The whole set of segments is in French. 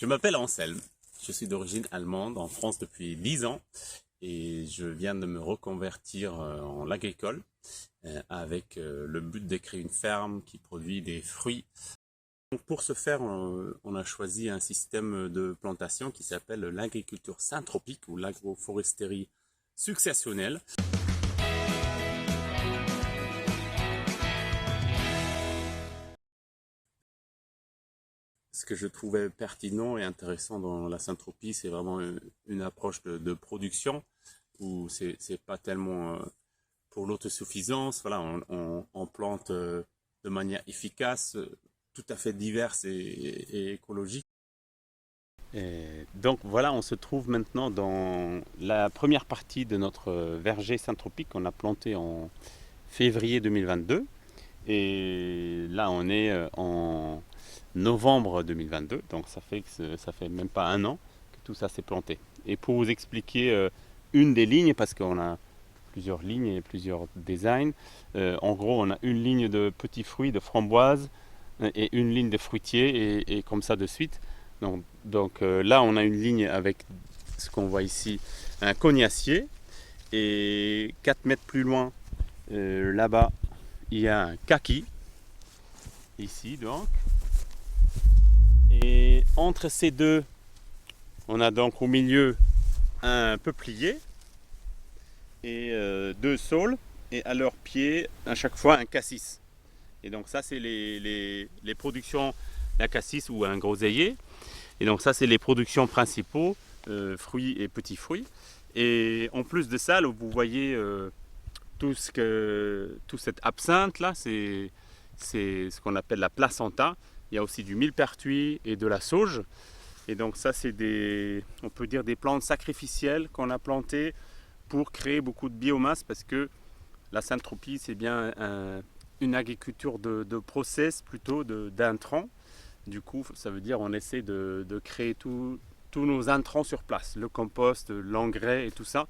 Je m'appelle Anselme, je suis d'origine allemande en France depuis 10 ans et je viens de me reconvertir en agricole avec le but de créer une ferme qui produit des fruits. Donc pour ce faire, on a choisi un système de plantation qui s'appelle l'agriculture syntropique ou l'agroforesterie successionnelle. Ce que je trouvais pertinent et intéressant dans la syntropie, c'est vraiment une approche de production où c'est pas tellement pour l'autosuffisance. Voilà, on plante de manière efficace, tout à fait diverse et écologique. Et donc voilà, on se trouve maintenant dans la première partie de notre verger syntropique qu'on a planté en février 2022. Et là, on est en novembre 2022, donc ça fait même pas un an que tout ça s'est planté. Et pour vous expliquer une des lignes, parce qu'on a plusieurs lignes et plusieurs designs, en gros on a une ligne de petits fruits, de framboises, et une ligne de fruitiers, et comme ça de suite. Donc là on a une ligne avec ce qu'on voit ici, un cognacier, et 4 mètres plus loin, là-bas, il y a un kaki, ici donc. Et entre ces deux, on a donc au milieu un peuplier et deux saules, et à leurs pieds, à chaque fois, un cassis. Et donc ça, c'est les productions, la cassis ou un groseillier. Et donc ça, c'est les productions principaux, fruits et petits fruits. Et en plus de ça, là, vous voyez tout cette absinthe là, c'est ce qu'on appelle la placenta. Il y a aussi du millepertuis et de la sauge. Et donc ça, c'est on peut dire des plantes sacrificielles qu'on a plantées pour créer beaucoup de biomasse, parce que la syntropie, c'est bien une agriculture de process plutôt d'intrants. Du coup, ça veut dire on essaie de créer tous nos intrants sur place, le compost, l'engrais et tout ça.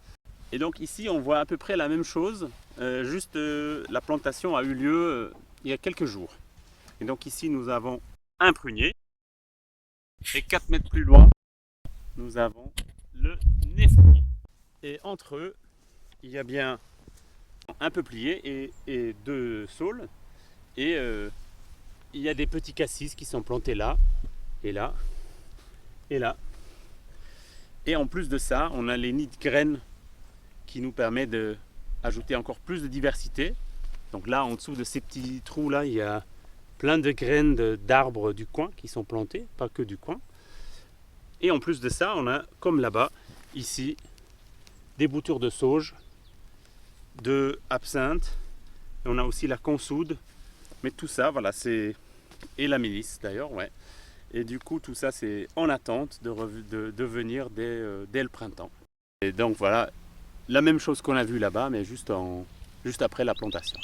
Et donc ici, on voit à peu près la même chose, juste la plantation a eu lieu il y a quelques jours. Et donc ici, nous avons un prunier, et 4 mètres plus loin, nous avons le néflier. Et entre eux, il y a bien un peuplier et deux saules, et il y a des petits cassis qui sont plantés là, et là, et là. Et en plus de ça, on a les nids de graines qui nous permet d'ajouter encore plus de diversité. Donc là, en dessous de ces petits trous là, il y a plein de graines d'arbres du coin qui sont plantées, pas que du coin. Et en plus de ça, on a, comme là-bas, ici, des boutures de sauge, de absinthe, et on a aussi la consoude. Mais tout ça, voilà, et la mélisse d'ailleurs, ouais. Et du coup, tout ça, c'est en attente de venir dès le printemps. Et donc voilà, la même chose qu'on a vu là-bas, mais juste après la plantation.